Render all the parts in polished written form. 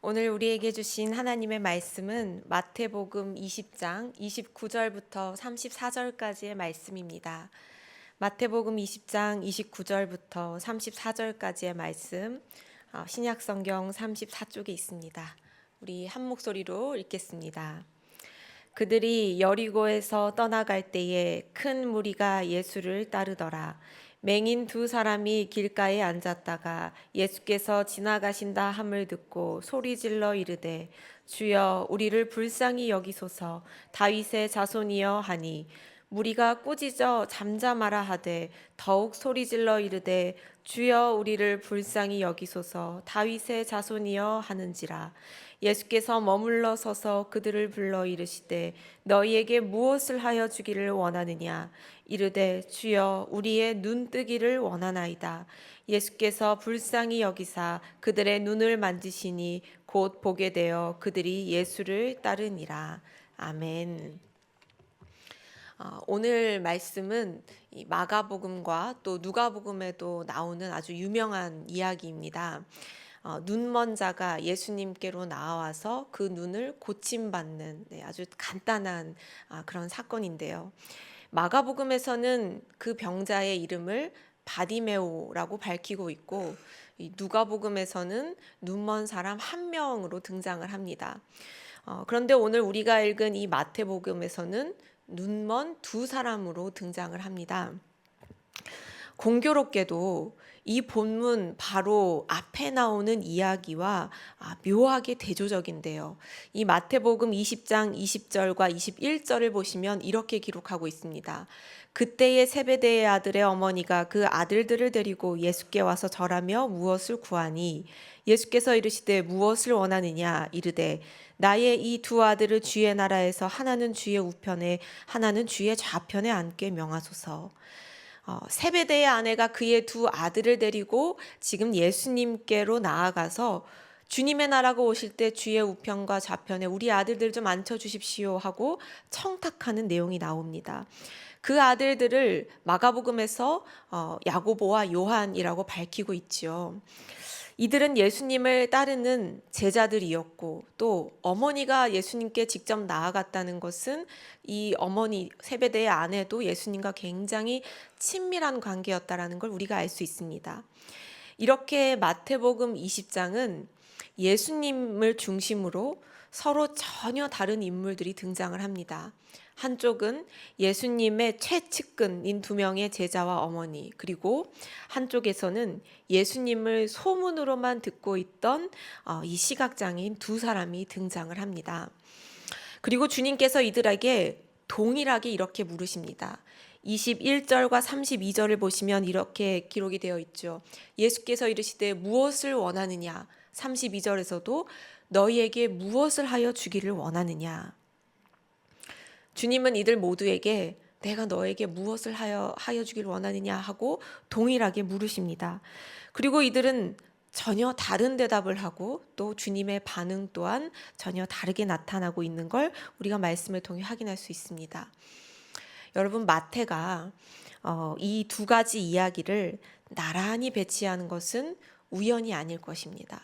오늘 우리에게 주신 하나님의 말씀은 마태복음 20장 29절부터 34절까지의 말씀입니다. 마태복음 20장 29절부터 34절까지의 말씀, 신약성경 34쪽에 있습니다. 우리 한 목소리로 읽겠습니다. 그들이 여리고에서 떠나갈 때에 큰 무리가 예수를 따르더라. 맹인 두 사람이 길가에 앉았다가 예수께서 지나가신다 함을 듣고 소리질러 이르되 주여 우리를 불쌍히 여기소서 다윗의 자손이여 하니 무리가 꾸짖어 잠잠하라 하되 더욱 소리질러 이르되 주여 우리를 불쌍히 여기소서 다윗의 자손이여 하는지라. 예수께서 머물러 서서 그들을 불러 이르시되 너희에게 무엇을 하여 주기를 원하느냐. 이르되 주여 우리의 눈 뜨기를 원하나이다. 예수께서 불쌍히 여기사 그들의 눈을 만지시니 곧 보게 되어 그들이 예수를 따르니라. 아멘. 오늘 말씀은 이 마가복음과 또 누가복음에도 나오는 아주 유명한 이야기입니다. 눈먼 자가 예수님께로 나와서 그 눈을 고침받는 아주 간단한 그런 사건인데요. 마가복음에서는 그 병자의 이름을 바디메오라고 밝히고 있고, 이 누가복음에서는 눈먼 사람 한 명으로 등장을 합니다. 그런데 오늘 우리가 읽은 이 마태복음에서는 눈먼 두 사람으로 등장을 합니다. 공교롭게도 이 본문 바로 앞에 나오는 이야기와 묘하게 대조적인데요. 이 마태복음 20장 20절과 21절을 보시면 이렇게 기록하고 있습니다. 그때의 세베대의 아들의 어머니가 그 아들들을 데리고 예수께 와서 절하며 무엇을 구하니 예수께서 이르시되 무엇을 원하느냐. 이르되 나의 이 두 아들을 주의 나라에서 하나는 주의 우편에 하나는 주의 좌편에 앉게 명하소서. 세베대의 아내가 그의 두 아들을 데리고 지금 예수님께로 나아가서 주님의 나라가 오실 때 주의 우편과 좌편에 우리 아들들 좀 앉혀주십시오 하고 청탁하는 내용이 나옵니다. 그 아들들을 마가복음에서 야고보와 요한이라고 밝히고 있지요. 이들은 예수님을 따르는 제자들이었고 또 어머니가 예수님께 직접 나아갔다는 것은 이 어머니 세베대의 아내도 예수님과 굉장히 친밀한 관계였다라는 걸 우리가 알 수 있습니다. 이렇게 마태복음 20장은 예수님을 중심으로 서로 전혀 다른 인물들이 등장을 합니다. 한쪽은 예수님의 최측근인 두 명의 제자와 어머니, 그리고 한쪽에서는 예수님을 소문으로만 듣고 있던 이 시각장애인 두 사람이 등장을 합니다. 그리고 주님께서 이들에게 동일하게 이렇게 물으십니다. 21절과 32절을 보시면 이렇게 기록이 되어 있죠. 예수께서 이르시되 무엇을 원하느냐. 32절에서도 너희에게 무엇을 하여 주기를 원하느냐. 주님은 이들 모두에게 내가 너에게 무엇을 하여 주기를 원하느냐 하고 동일하게 물으십니다. 그리고 이들은 전혀 다른 대답을 하고 또 주님의 반응 또한 전혀 다르게 나타나고 있는 걸 우리가 말씀을 통해 확인할 수 있습니다. 여러분, 마태가 이 두 가지 이야기를 나란히 배치하는 것은 우연이 아닐 것입니다.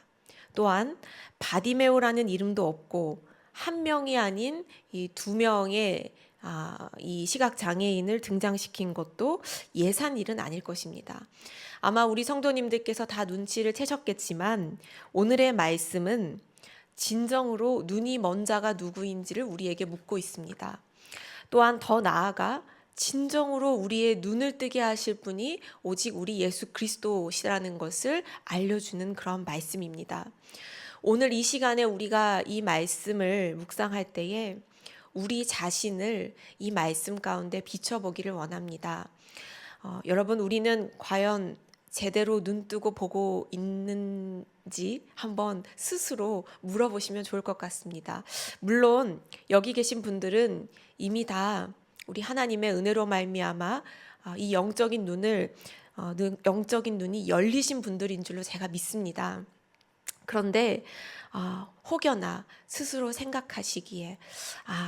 또한 바디메오라는 이름도 없고 한 명이 아닌 이 두 명의 이 시각 장애인을 등장시킨 것도 예산 일은 아닐 것입니다. 아마 우리 성도님들께서 다 눈치를 채셨겠지만 오늘의 말씀은 진정으로 눈이 먼 자가 누구인지를 우리에게 묻고 있습니다. 또한 더 나아가 진정으로 우리의 눈을 뜨게 하실 분이 오직 우리 예수 그리스도시라는 것을 알려주는 그런 말씀입니다. 오늘 이 시간에 우리가 이 말씀을 묵상할 때에 우리 자신을 이 말씀 가운데 비춰보기를 원합니다. 여러분, 우리는 과연 제대로 눈 뜨고 보고 있는지 한번 스스로 물어보시면 좋을 것 같습니다. 물론 여기 계신 분들은 이미 다 우리 하나님의 은혜로 말미암아 이 영적인 눈이 열리신 분들인 줄로 제가 믿습니다. 그런데 혹여나 스스로 생각하시기에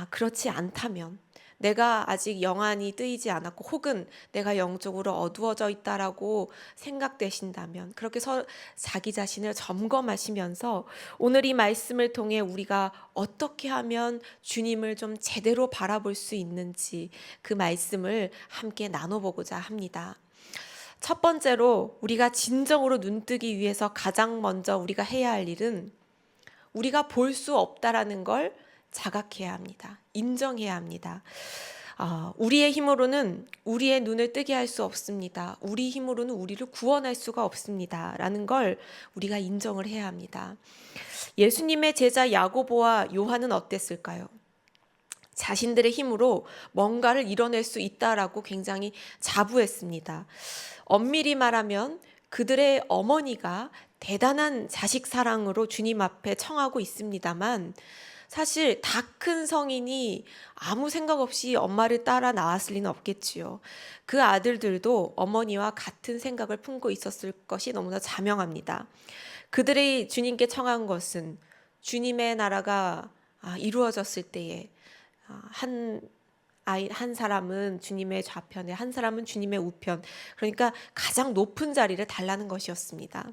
그렇지 않다면 내가 아직 영안이 뜨이지 않았고 혹은 내가 영적으로 어두워져 있다라고 생각되신다면 그렇게 자기 자신을 점검하시면서 오늘 이 말씀을 통해 우리가 어떻게 하면 주님을 좀 제대로 바라볼 수 있는지 그 말씀을 함께 나눠보고자 합니다. 첫 번째로 우리가 진정으로 눈뜨기 위해서 가장 먼저 우리가 해야 할 일은 우리가 볼 수 없다라는 걸 자각해야 합니다. 인정해야 합니다. 우리의 힘으로는 우리의 눈을 뜨게 할 수 없습니다. 우리 힘으로는 우리를 구원할 수가 없습니다. 라는 걸 우리가 인정을 해야 합니다. 예수님의 제자 야고보와 요한은 어땠을까요? 자신들의 힘으로 뭔가를 이뤄낼 수 있다라고 굉장히 자부했습니다. 엄밀히 말하면 그들의 어머니가 대단한 자식 사랑으로 주님 앞에 청하고 있습니다만 사실 다 큰 성인이 아무 생각 없이 엄마를 따라 나왔을 리는 없겠지요. 그 아들들도 어머니와 같은 생각을 품고 있었을 것이 너무나 자명합니다. 그들이 주님께 청한 것은 주님의 나라가 이루어졌을 때에 한 사람은 주님의 좌편에 한 사람은 주님의 우편, 그러니까 가장 높은 자리를 달라는 것이었습니다.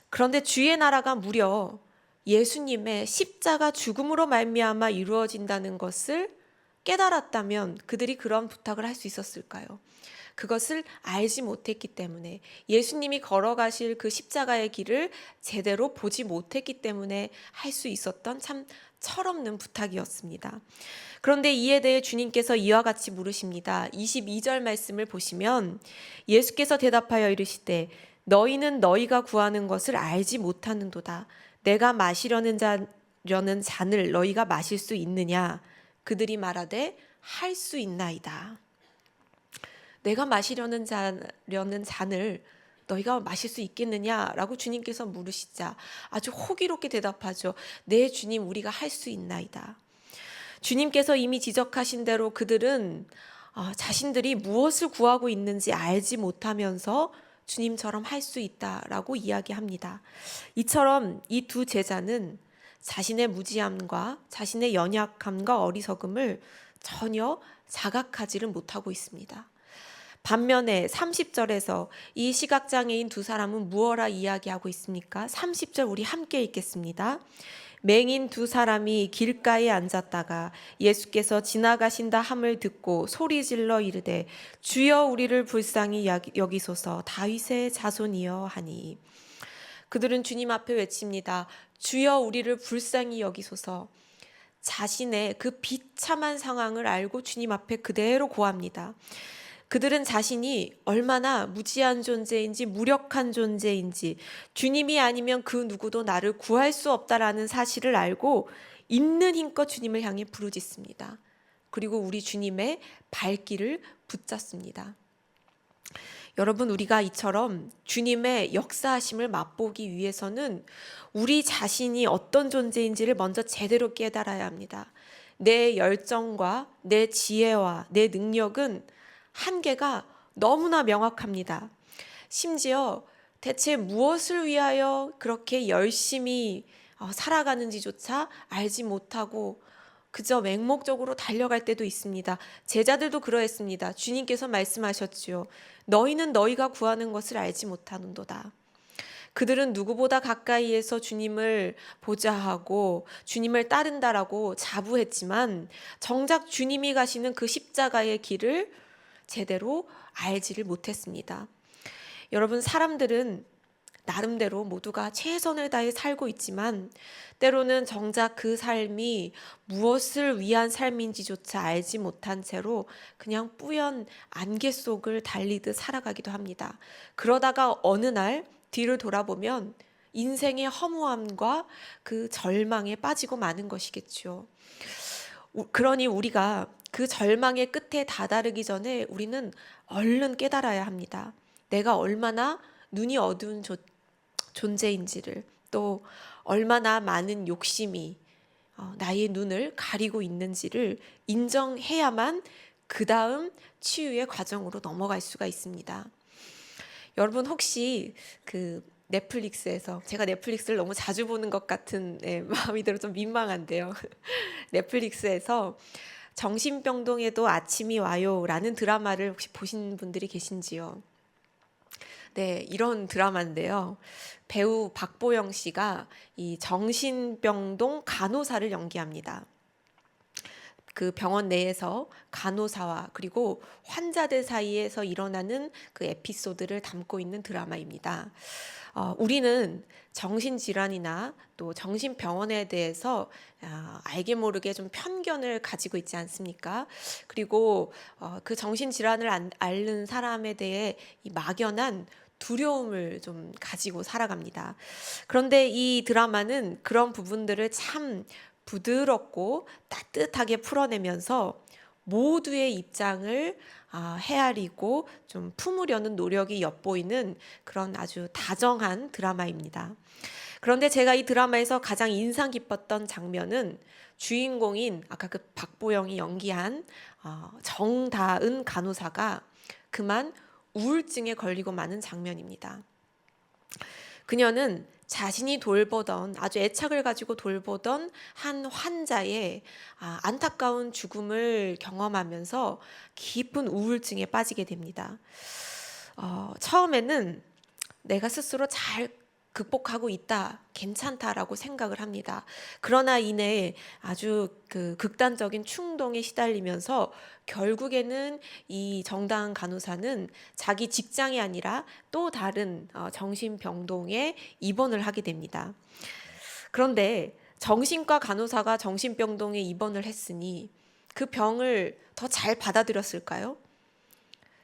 그런데 주의 나라가 무려 예수님의 십자가 죽음으로 말미암아 이루어진다는 것을 깨달았다면 그들이 그런 부탁을 할 수 있었을까요? 그것을 알지 못했기 때문에, 예수님이 걸어가실 그 십자가의 길을 제대로 보지 못했기 때문에 할 수 있었던 참 철없는 부탁이었습니다. 그런데 이에 대해 주님께서 이와 같이 물으십니다. 22절 말씀을 보시면 예수께서 대답하여 이르시되 너희는 너희가 구하는 것을 알지 못하는도다. 내가 마시려는 잔을 너희가 마실 수 있느냐? 그들이 말하되 할 수 있나이다. 내가 마시려는 잔을 너희가 마실 수 있겠느냐라고 주님께서 물으시자 아주 호기롭게 대답하죠. 네 주님, 우리가 할 수 있나이다. 주님께서 이미 지적하신 대로 그들은 자신들이 무엇을 구하고 있는지 알지 못하면서 주님처럼 할 수 있다라고 이야기합니다. 이처럼 이 두 제자는 자신의 무지함과 자신의 연약함과 어리석음을 전혀 자각하지를 못하고 있습니다. 반면에 30절에서 이 시각장애인 두 사람은 무엇라 이야기하고 있습니까? 30절 우리 함께 읽겠습니다. 맹인 두 사람이 길가에 앉았다가 예수께서 지나가신다 함을 듣고 소리질러 이르되 주여 우리를 불쌍히 여기소서 다윗의 자손이여 하니. 그들은 주님 앞에 외칩니다. 주여 우리를 불쌍히 여기소서. 자신의 그 비참한 상황을 알고 주님 앞에 그대로 고합니다. 그들은 자신이 얼마나 무지한 존재인지 무력한 존재인지 주님이 아니면 그 누구도 나를 구할 수 없다라는 사실을 알고 있는 힘껏 주님을 향해 부르짖습니다. 그리고 우리 주님의 발길을 붙잡습니다. 여러분, 우리가 이처럼 주님의 역사하심을 맛보기 위해서는 우리 자신이 어떤 존재인지를 먼저 제대로 깨달아야 합니다. 내 열정과 내 지혜와 내 능력은 한계가 너무나 명확합니다. 심지어 대체 무엇을 위하여 그렇게 열심히 살아가는지조차 알지 못하고 그저 맹목적으로 달려갈 때도 있습니다. 제자들도 그러했습니다. 주님께서 말씀하셨지요. 너희는 너희가 구하는 것을 알지 못하는도다. 그들은 누구보다 가까이에서 주님을 보자 하고 주님을 따른다라고 자부했지만 정작 주님이 가시는 그 십자가의 길을 제대로 알지를 못했습니다. 여러분, 사람들은 나름대로 모두가 최선을 다해 살고 있지만 때로는 정작 그 삶이 무엇을 위한 삶인지조차 알지 못한 채로 그냥 뿌연 안개 속을 달리듯 살아가기도 합니다. 그러다가 어느 날 뒤를 돌아보면 인생의 허무함과 그 절망에 빠지고 마는 것이겠죠. 그러니 우리가 그 절망의 끝에 다다르기 전에 우리는 얼른 깨달아야 합니다. 내가 얼마나 눈이 어두운 존재인지를, 또 얼마나 많은 욕심이 나의 눈을 가리고 있는지를 인정해야만 그 다음 치유의 과정으로 넘어갈 수가 있습니다. 여러분, 혹시 넷플릭스에서, 제가 넷플릭스를 너무 자주 보는 것 같은 마음이 들어 좀 민망한데요. 넷플릭스에서 정신병동에도 아침이 와요라는 드라마를 혹시 보신 분들이 계신지요? 네, 이런 드라마인데요. 배우 박보영 씨가 이 정신병동 간호사를 연기합니다. 그 병원 내에서 간호사와 그리고 환자들 사이에서 일어나는 그 에피소드를 담고 있는 드라마입니다. 우리는 정신질환이나 또 정신병원에 대해서 알게 모르게 좀 편견을 가지고 있지 않습니까? 그리고 그 정신질환을 앓는 사람에 대해 이 막연한 두려움을 좀 가지고 살아갑니다. 그런데 이 드라마는 그런 부분들을 참 부드럽고 따뜻하게 풀어내면서 모두의 입장을 헤아리고 좀 품으려는 노력이 엿보이는 그런 아주 다정한 드라마입니다. 그런데 제가 이 드라마에서 가장 인상 깊었던 장면은 주인공인 아까 그 박보영이 연기한 정다은 간호사가 그만 우울증에 걸리고 마는 장면입니다. 그녀는 자신이 돌보던 아주 애착을 가지고 돌보던 한 환자의 안타까운 죽음을 경험하면서 깊은 우울증에 빠지게 됩니다. 처음에는 내가 스스로 잘 극복하고 있다, 괜찮다라고 생각을 합니다. 그러나 이내 아주 그 극단적인 충동에 시달리면서 결국에는 이 정다은 간호사는 자기 직장이 아니라 또 다른 정신병동에 입원을 하게 됩니다. 그런데 정신과 간호사가 정신병동에 입원을 했으니 그 병을 더 잘 받아들였을까요?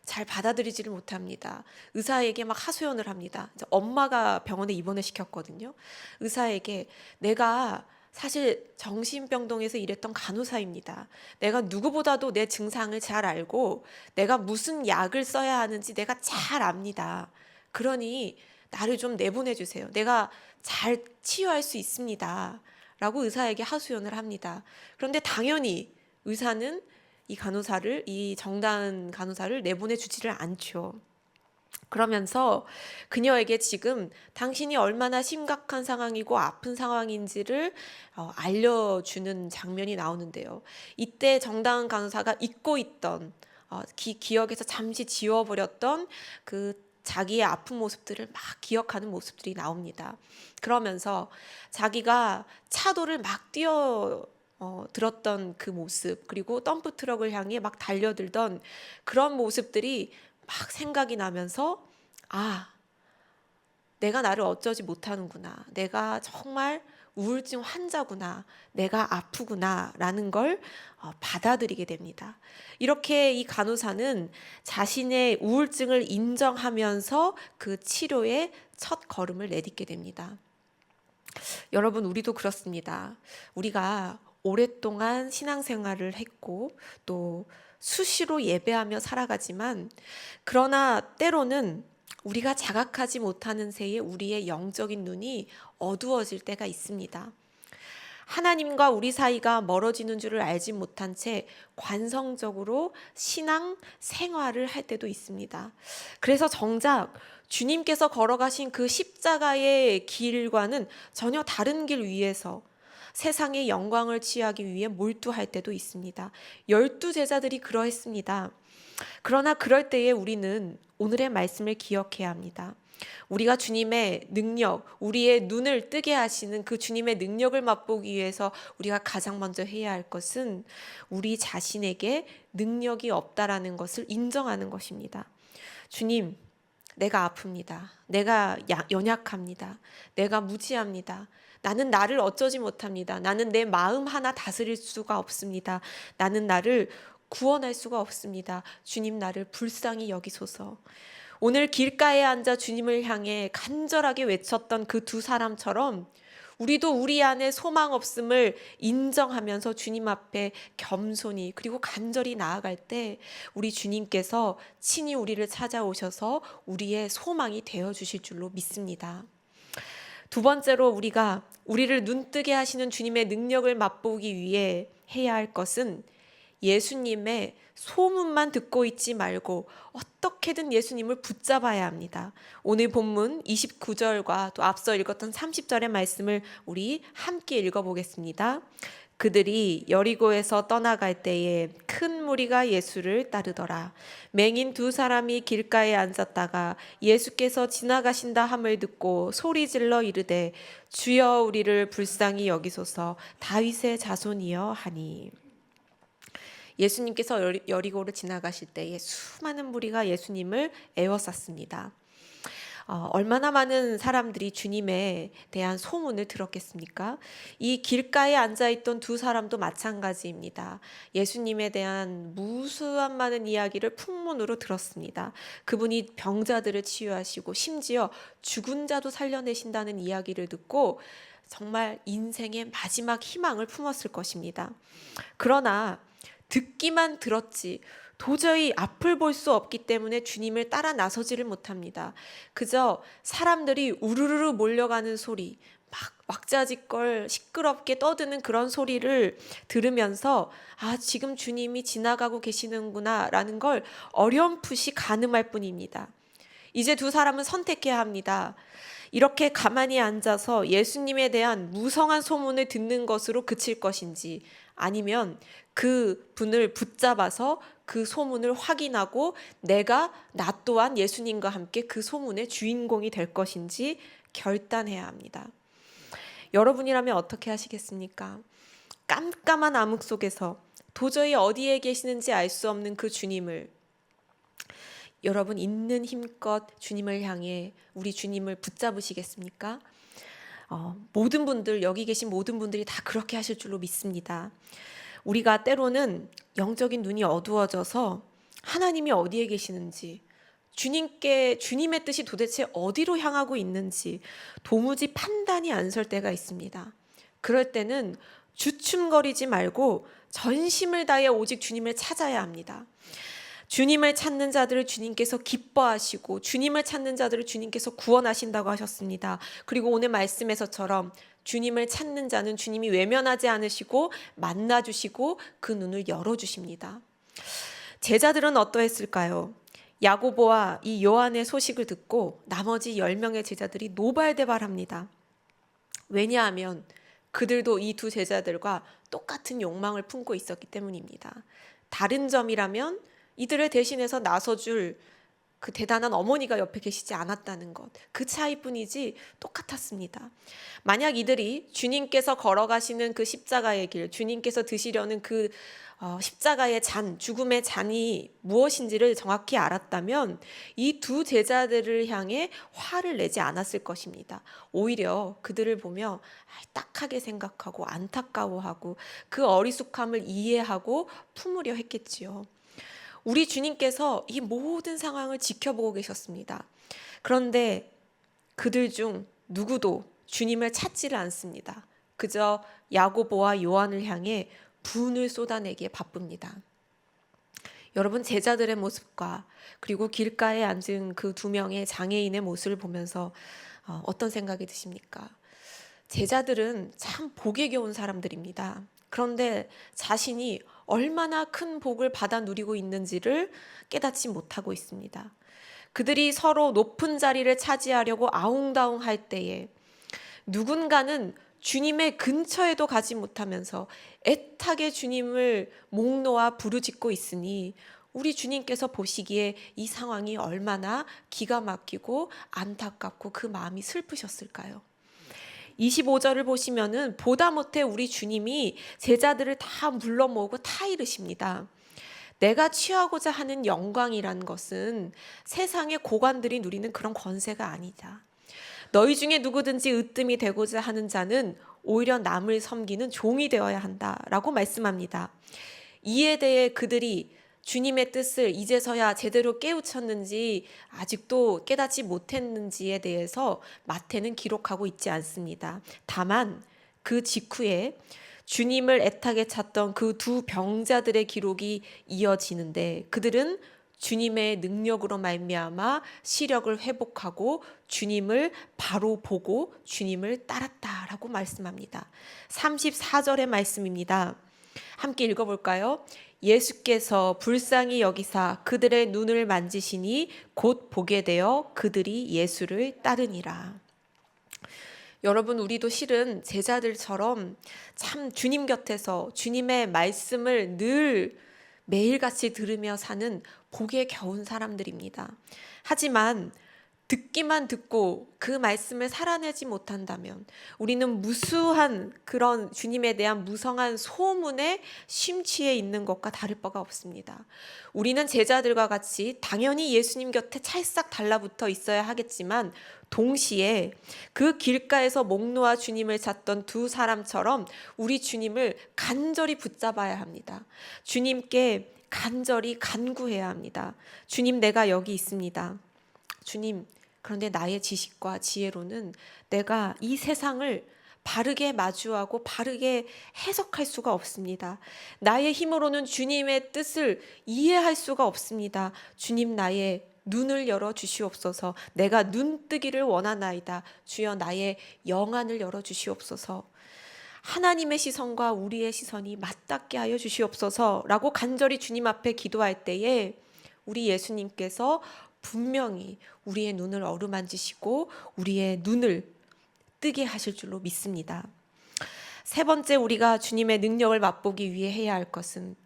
잘 받아들이지를 못합니다. 의사에게 막 하소연을 합니다. 엄마가 병원에 입원을 시켰거든요. 의사에게 내가 사실 정신병동에서 일했던 간호사입니다. 내가 누구보다도 내 증상을 잘 알고 내가 무슨 약을 써야 하는지 내가 잘 압니다. 그러니 나를 좀 내보내 주세요. 내가 잘 치유할 수 있습니다. 라고 의사에게 하소연을 합니다. 그런데 당연히 의사는 이 정다은 간호사를 내보내 주지를 않죠. 그러면서 그녀에게 지금 당신이 얼마나 심각한 상황이고 아픈 상황인지를 알려주는 장면이 나오는데요. 이때 정다은 간호사가 잊고 있던 기억에서 잠시 지워버렸던 그 자기의 아픈 모습들을 막 기억하는 모습들이 나옵니다. 그러면서 자기가 차도를 막 들었던 그 모습, 그리고 덤프 트럭을 향해 막 달려들던 그런 모습들이 막 생각이 나면서 내가 나를 어쩌지 못하는구나. 내가 정말 우울증 환자구나. 내가 아프구나. 라는 걸 받아들이게 됩니다. 이렇게 이 간호사는 자신의 우울증을 인정하면서 그 치료의 첫 걸음을 내딛게 됩니다. 여러분, 우리도 그렇습니다. 우리가 오랫동안 신앙생활을 했고 또 수시로 예배하며 살아가지만 그러나 때로는 우리가 자각하지 못하는 새에 우리의 영적인 눈이 어두워질 때가 있습니다. 하나님과 우리 사이가 멀어지는 줄을 알지 못한 채 관성적으로 신앙 생활을 할 때도 있습니다. 그래서 정작 주님께서 걸어가신 그 십자가의 길과는 전혀 다른 길 위에서 세상의 영광을 취하기 위해 몰두할 때도 있습니다. 12 제자들이 그러했습니다. 그러나 그럴 때에 우리는 오늘의 말씀을 기억해야 합니다. 우리가 주님의 능력, 우리의 눈을 뜨게 하시는 그 주님의 능력을 맛보기 위해서 우리가 가장 먼저 해야 할 것은 우리 자신에게 능력이 없다라는 것을 인정하는 것입니다. 주님, 내가 아픕니다. 내가 연약합니다. 내가 무지합니다. 나는 나를 어쩌지 못합니다. 나는 내 마음 하나 다스릴 수가 없습니다. 나는 나를 구원할 수가 없습니다. 주님, 나를 불쌍히 여기소서. 오늘 길가에 앉아 주님을 향해 간절하게 외쳤던 그 두 사람처럼 우리도 우리 안에 소망 없음을 인정하면서 주님 앞에 겸손히 그리고 간절히 나아갈 때 우리 주님께서 친히 우리를 찾아오셔서 우리의 소망이 되어 주실 줄로 믿습니다. 두 번째로 우리가 우리를 눈뜨게 하시는 주님의 능력을 맛보기 위해 해야 할 것은 예수님의 소문만 듣고 있지 말고 어떻게든 예수님을 붙잡아야 합니다. 오늘 본문 29절과 또 앞서 읽었던 30절의 말씀을 우리 함께 읽어보겠습니다. 그들이 여리고에서 떠나갈 때에 큰 무리가 예수를 따르더라. 맹인 두 사람이 길가에 앉았다가 예수께서 지나가신다 함을 듣고 소리질러 이르되 주여 우리를 불쌍히 여기소서 다윗의 자손이여 하니. 예수님께서 여리고를 지나가실 때에 수많은 무리가 예수님을 에워쌌습니다. 얼마나 많은 사람들이 주님에 대한 소문을 들었겠습니까? 이 길가에 앉아있던 두 사람도 마찬가지입니다. 예수님에 대한 무수한 많은 이야기를 풍문으로 들었습니다. 그분이 병자들을 치유하시고 심지어 죽은 자도 살려내신다는 이야기를 듣고 정말 인생의 마지막 희망을 품었을 것입니다. 그러나 듣기만 들었지 도저히 앞을 볼 수 없기 때문에 주님을 따라 나서지를 못합니다. 그저 사람들이 우르르 몰려가는 소리, 막 왁자지껄 시끄럽게 떠드는 그런 소리를 들으면서 지금 주님이 지나가고 계시는구나 라는 걸 어렴풋이 가늠할 뿐입니다. 이제 두 사람은 선택해야 합니다. 이렇게 가만히 앉아서 예수님에 대한 무성한 소문을 듣는 것으로 그칠 것인지, 아니면 그 분을 붙잡아서 그 소문을 확인하고 나 또한 예수님과 함께 그 소문의 주인공이 될 것인지 결단해야 합니다. 여러분이라면 어떻게 하시겠습니까? 깜깜한 암흑 속에서 도저히 어디에 계시는지 알 수 없는 그 주님을, 여러분 있는 힘껏 주님을 향해 우리 주님을 붙잡으시겠습니까? 모든 분들, 여기 계신 모든 분들이 다 그렇게 하실 줄로 믿습니다. 우리가 때로는 영적인 눈이 어두워져서 하나님이 어디에 계시는지, 주님의 뜻이 도대체 어디로 향하고 있는지 도무지 판단이 안 설 때가 있습니다. 그럴 때는 주춤거리지 말고 전심을 다해 오직 주님을 찾아야 합니다. 주님을 찾는 자들을 주님께서 기뻐하시고 주님을 찾는 자들을 주님께서 구원하신다고 하셨습니다. 그리고 오늘 말씀에서처럼 주님을 찾는 자는 주님이 외면하지 않으시고 만나주시고 그 눈을 열어주십니다. 제자들은 어떠했을까요? 야고보와 이 요한의 소식을 듣고 나머지 10명의 제자들이 노발대발합니다. 왜냐하면 그들도 이 두 제자들과 똑같은 욕망을 품고 있었기 때문입니다. 다른 점이라면 이들을 대신해서 나서줄 그 대단한 어머니가 옆에 계시지 않았다는 것, 그 차이뿐이지 똑같았습니다. 만약 이들이 주님께서 걸어가시는 그 십자가의 길, 주님께서 드시려는 그 십자가의 잔, 죽음의 잔이 무엇인지를 정확히 알았다면 이 두 제자들을 향해 화를 내지 않았을 것입니다. 오히려 그들을 보며 딱하게 생각하고 안타까워하고 그 어리숙함을 이해하고 품으려 했겠지요. 우리 주님께서 이 모든 상황을 지켜보고 계셨습니다. 그런데 그들 중 누구도 주님을 찾지를 않습니다. 그저 야고보와 요한을 향해 분을 쏟아내기에 바쁩니다. 여러분, 제자들의 모습과 그리고 길가에 앉은 그 두 명의 장애인의 모습을 보면서 어떤 생각이 드십니까? 제자들은 참 복에 겨운 사람들입니다. 그런데 자신이 얼마나 큰 복을 받아 누리고 있는지를 깨닫지 못하고 있습니다. 그들이 서로 높은 자리를 차지하려고 아웅다웅할 때에 누군가는 주님의 근처에도 가지 못하면서 애타게 주님을 목 놓아 부르짖고 있으니 우리 주님께서 보시기에 이 상황이 얼마나 기가 막히고 안타깝고 그 마음이 슬프셨을까요? 25절을 보시면은 보다 못해 우리 주님이 제자들을 다 불러 모으고 다 이르십니다. 내가 취하고자 하는 영광이란 것은 세상의 고관들이 누리는 그런 권세가 아니다. 너희 중에 누구든지 으뜸이 되고자 하는 자는 오히려 남을 섬기는 종이 되어야 한다라고 말씀합니다. 이에 대해 그들이 주님의 뜻을 이제서야 제대로 깨우쳤는지 아직도 깨닫지 못했는지에 대해서 마태는 기록하고 있지 않습니다. 다만 그 직후에 주님을 애타게 찾던 그 두 병자들의 기록이 이어지는데 그들은 주님의 능력으로 말미암아 시력을 회복하고 주님을 바로 보고 주님을 따랐다라고 말씀합니다. 34절의 말씀입니다. 함께 읽어볼까요? 예수께서 불쌍히 여기사 그들의 눈을 만지시니 곧 보게 되어 그들이 예수를 따르니라. 여러분, 우리도 실은 제자들처럼 참 주님 곁에서 주님의 말씀을 늘 매일같이 들으며 사는 복에 겨운 사람들입니다. 하지만 듣기만 듣고 그 말씀을 살아내지 못한다면 우리는 무수한 그런 주님에 대한 무성한 소문에 심취해 있는 것과 다를 바가 없습니다. 우리는 제자들과 같이 당연히 예수님 곁에 찰싹 달라붙어 있어야 하겠지만 동시에 그 길가에서 목 놓아 주님을 찾던 두 사람처럼 우리 주님을 간절히 붙잡아야 합니다. 주님께 간절히 간구해야 합니다. 주님, 내가 여기 있습니다. 주님, 그런데 나의 지식과 지혜로는 내가 이 세상을 바르게 마주하고 바르게 해석할 수가 없습니다. 나의 힘으로는 주님의 뜻을 이해할 수가 없습니다. 주님, 나의 눈을 열어 주시옵소서. 내가 눈뜨기를 원하나이다. 주여, 나의 영안을 열어 주시옵소서. 하나님의 시선과 우리의 시선이 맞닿게 하여 주시옵소서라고 간절히 주님 앞에 기도할 때에 우리 예수님께서 분명히 우리의 눈을 어루만지시고 우리의 눈을 뜨게 하실 줄로 믿습니다. 세 번째, 우리가 주님의 능력을 맛보기 위해 해야 할 것은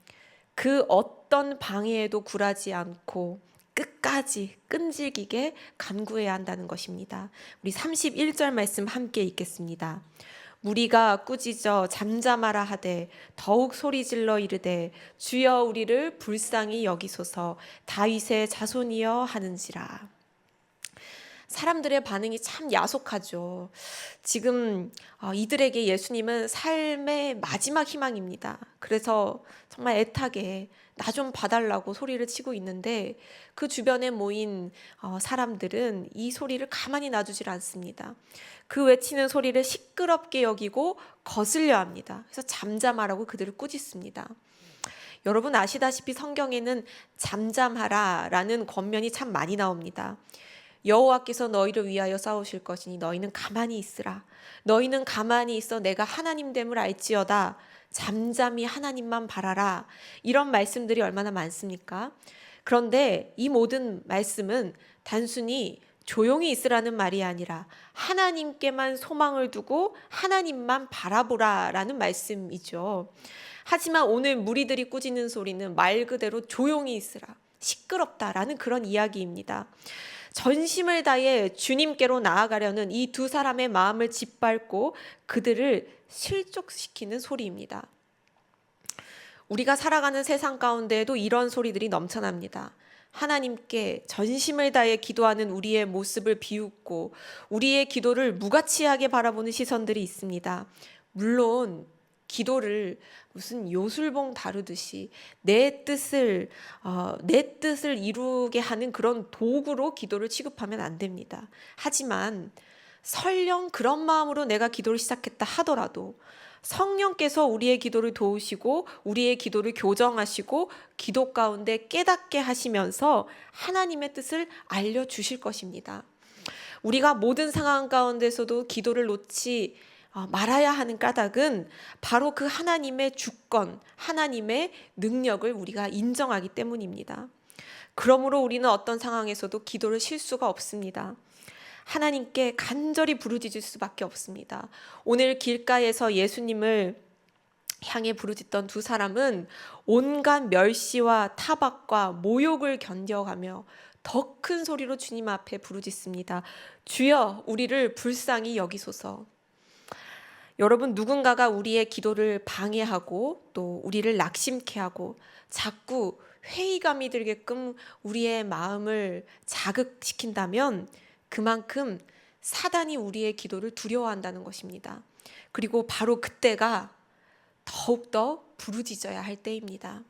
그 어떤 방해에도 굴하지 않고 끝까지 끈질기게 간구해야 한다는 것입니다. 우리 31절 말씀 함께 읽겠습니다. 무리가 꾸짖어 잠잠하라 하되 더욱 소리질러 이르되 주여 우리를 불쌍히 여기소서 다윗의 자손이여 하는지라. 사람들의 반응이 참 야속하죠. 지금 이들에게 예수님은 삶의 마지막 희망입니다. 그래서 정말 애타게 나 좀 봐달라고 소리를 치고 있는데 그 주변에 모인 사람들은 이 소리를 가만히 놔두질 않습니다. 그 외치는 소리를 시끄럽게 여기고 거슬려 합니다. 그래서 잠잠하라고 그들을 꾸짖습니다. 여러분 아시다시피 성경에는 잠잠하라라는 권면이 참 많이 나옵니다. 여호와께서 너희를 위하여 싸우실 것이니 너희는 가만히 있으라. 너희는 가만히 있어 내가 하나님됨을 알지어다. 잠잠히 하나님만 바라라. 이런 말씀들이 얼마나 많습니까? 그런데 이 모든 말씀은 단순히 조용히 있으라는 말이 아니라 하나님께만 소망을 두고 하나님만 바라보라라는 말씀이죠. 하지만 오늘 무리들이 꾸짖는 소리는 말 그대로 조용히 있으라, 시끄럽다라는 그런 이야기입니다. 전심을 다해 주님께로 나아가려는 이 두 사람의 마음을 짓밟고 그들을 실족시키는 소리입니다. 우리가 살아가는 세상 가운데에도 이런 소리들이 넘쳐납니다. 하나님께 전심을 다해 기도하는 우리의 모습을 비웃고 우리의 기도를 무가치하게 바라보는 시선들이 있습니다. 물론 기도를 무슨 요술봉 다루듯이 내 뜻을 이루게 하는 그런 도구로 기도를 취급하면 안 됩니다. 하지만 설령 그런 마음으로 내가 기도를 시작했다 하더라도 성령께서 우리의 기도를 도우시고 우리의 기도를 교정하시고 기도 가운데 깨닫게 하시면서 하나님의 뜻을 알려주실 것입니다. 우리가 모든 상황 가운데서도 기도를 놓지 말아야 하는 까닭은 바로 그 하나님의 주권, 하나님의 능력을 우리가 인정하기 때문입니다. 그러므로 우리는 어떤 상황에서도 기도를 쉴 수가 없습니다. 하나님께 간절히 부르짖을 수밖에 없습니다. 오늘 길가에서 예수님을 향해 부르짖던 두 사람은 온갖 멸시와 타박과 모욕을 견뎌가며 더 큰 소리로 주님 앞에 부르짖습니다. 주여 우리를 불쌍히 여기소서. 여러분, 누군가가 우리의 기도를 방해하고 또 우리를 낙심케 하고 자꾸 회의감이 들게끔 우리의 마음을 자극시킨다면 그만큼 사단이 우리의 기도를 두려워한다는 것입니다. 그리고 바로 그때가 더욱더 부르짖어야 할 때입니다.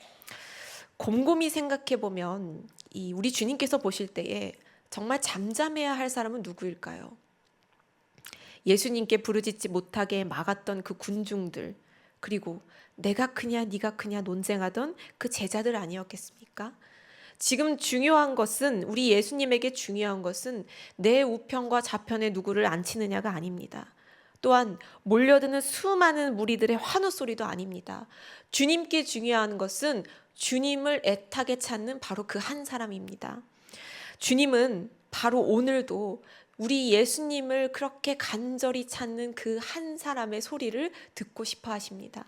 곰곰이 생각해 보면 우리 주님께서 보실 때에 정말 잠잠해야 할 사람은 누구일까요? 예수님께 부르짖지 못하게 막았던 그 군중들, 그리고 내가 크냐 네가 크냐 논쟁하던 그 제자들 아니었겠습니까? 지금 중요한 것은, 우리 예수님에게 중요한 것은 내 우편과 좌편에 누구를 앉히느냐가 아닙니다. 또한 몰려드는 수많은 무리들의 환호 소리도 아닙니다. 주님께 중요한 것은 주님을 애타게 찾는 바로 그 한 사람입니다. 주님은 바로 오늘도 우리 예수님을 그렇게 간절히 찾는 그 한 사람의 소리를 듣고 싶어 하십니다.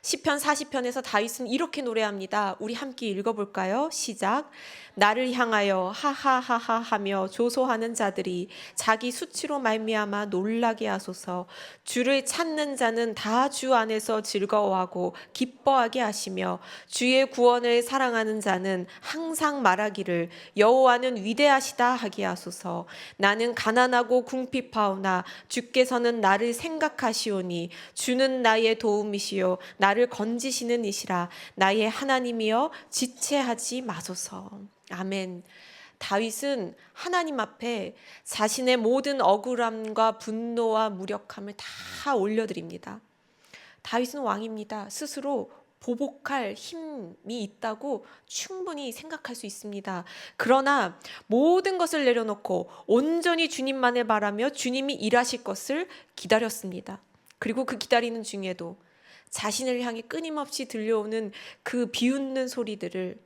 시편 40편에서 다윗은 이렇게 노래합니다. 우리 함께 읽어볼까요? 시작. 나를 향하여 하하하하 하며 조소하는 자들이 자기 수치로 말미암아 놀라게 하소서. 주를 찾는 자는 다 주 안에서 즐거워하고 기뻐하게 하시며 주의 구원을 사랑하는 자는 항상 말하기를 여호와는 위대하시다 하게 하소서. 나는 가난하고 궁핍하오나 주께서는 나를 생각하시오니 주는 나의 도움이시요 나를 건지시는 이시라. 나의 하나님이여 지체하지 마소서. 아멘. 다윗은 하나님 앞에 자신의 모든 억울함과 분노와 무력함을 다 올려드립니다. 다윗은 왕입니다. 스스로 보복할 힘이 있다고 충분히 생각할 수 있습니다. 그러나 모든 것을 내려놓고 온전히 주님만을 바라며 주님이 일하실 것을 기다렸습니다. 그리고 그 기다리는 중에도 자신을 향해 끊임없이 들려오는 그 비웃는 소리들을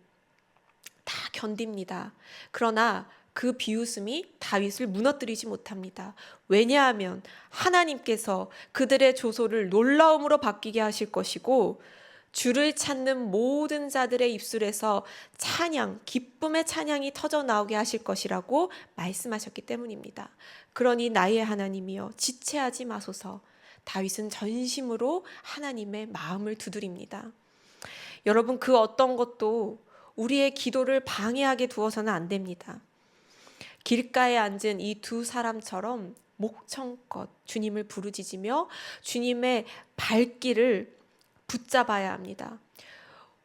다 견딥니다. 그러나 그 비웃음이 다윗을 무너뜨리지 못합니다. 왜냐하면 하나님께서 그들의 조소를 놀라움으로 바뀌게 하실 것이고 주를 찾는 모든 자들의 입술에서 찬양, 기쁨의 찬양이 터져 나오게 하실 것이라고 말씀하셨기 때문입니다. 그러니 나의 하나님이여 지체하지 마소서. 다윗은 전심으로 하나님의 마음을 두드립니다. 여러분, 그 어떤 것도 우리의 기도를 방해하게 두어서는 안 됩니다. 길가에 앉은 이 두 사람처럼 목청껏 주님을 부르짖으며 주님의 발길을 붙잡아야 합니다.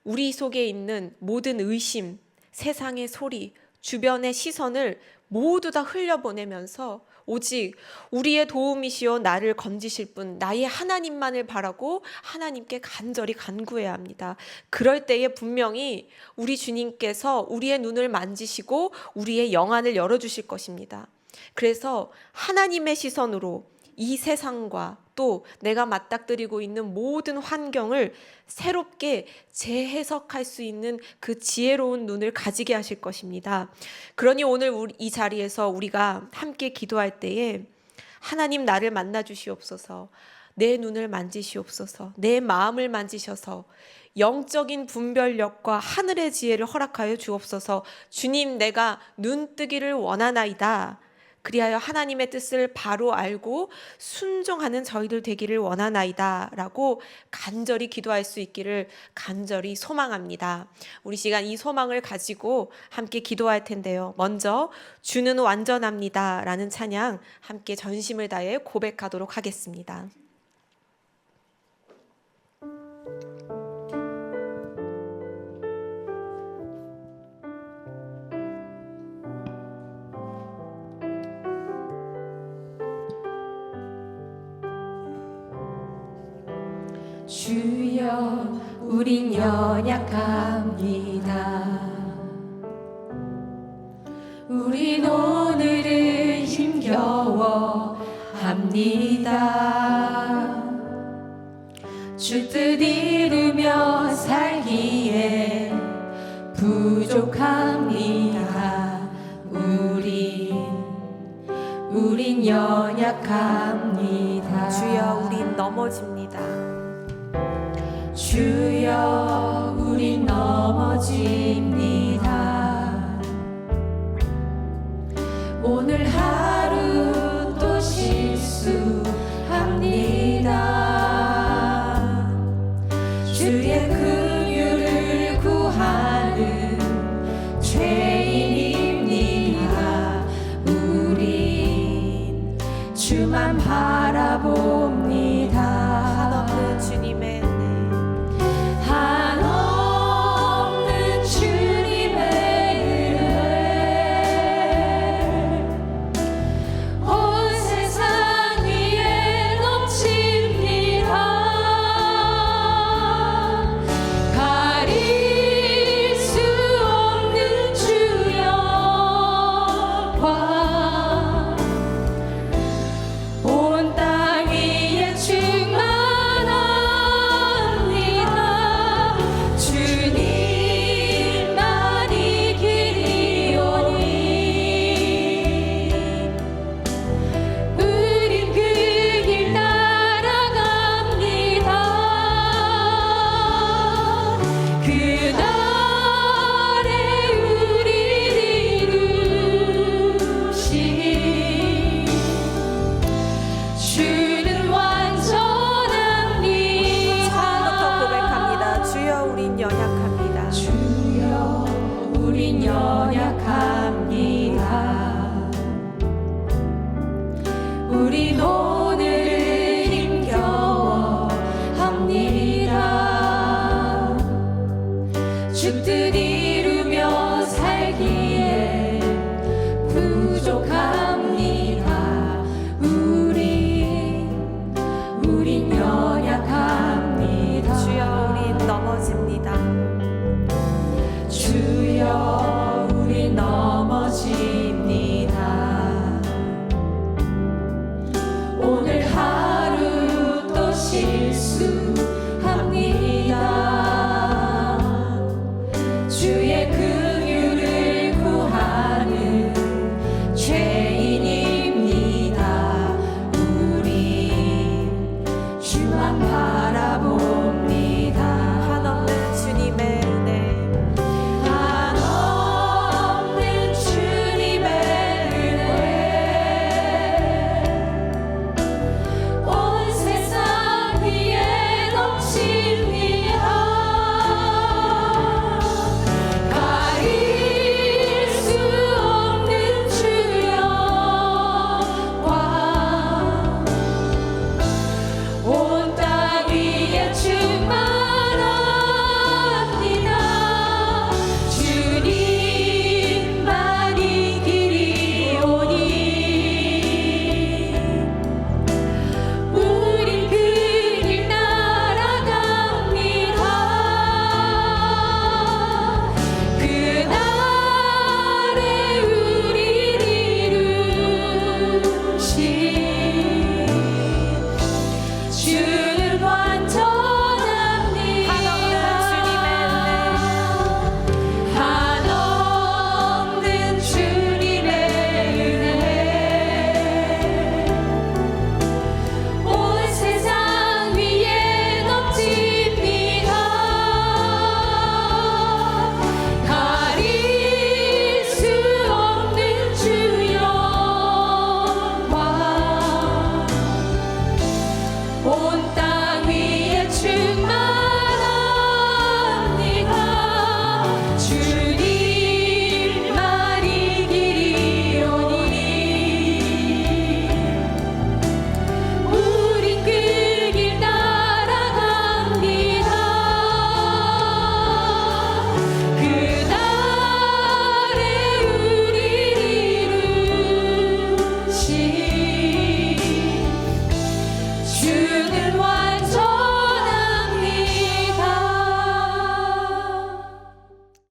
우리 속에 있는 모든 의심, 세상의 소리, 주변의 시선을 모두 다 흘려보내면서 오직 우리의 도움이시여 나를 건지실 분, 나의 하나님만을 바라고 하나님께 간절히 간구해야 합니다. 그럴 때에 분명히 우리 주님께서 우리의 눈을 만지시고 우리의 영안을 열어주실 것입니다. 그래서 하나님의 시선으로 이 세상과 또 내가 맞닥뜨리고 있는 모든 환경을 새롭게 재해석할 수 있는 그 지혜로운 눈을 가지게 하실 것입니다. 그러니 오늘 이 자리에서 우리가 함께 기도할 때에 하나님 나를 만나 주시옵소서, 내 눈을 만지시옵소서, 내 마음을 만지셔서 영적인 분별력과 하늘의 지혜를 허락하여 주옵소서. 주님, 내가 눈뜨기를 원하나이다. 그리하여 하나님의 뜻을 바로 알고 순종하는 저희들 되기를 원하나이다 라고 간절히 기도할 수 있기를 간절히 소망합니다. 우리 시간 이 소망을 가지고 함께 기도할 텐데요. 먼저 주는 완전합니다 라는 찬양 함께 전심을 다해 고백하도록 하겠습니다. 주여 우린 연약합니다. 우린 오늘을 힘겨워합니다. 주 뜻 이루며 살기에 부족합니다. 우린 연약합니다. 주여 우린 넘어집니다. 주여 우린 넘어집니다. 오늘 하루 또 실수합니다. 주의 긍휼을 구하는 죄인입니다. 우린 주만 바라봅니다. 한없는 주님의 한없는 주님의 은혜 온 세상 위에 넘칩니다. 가릴 수 없는 주 영광 온 땅 위에 실수합니다. 주의 긍휼을 구하는 죄인입니다. 우리 주만 바라보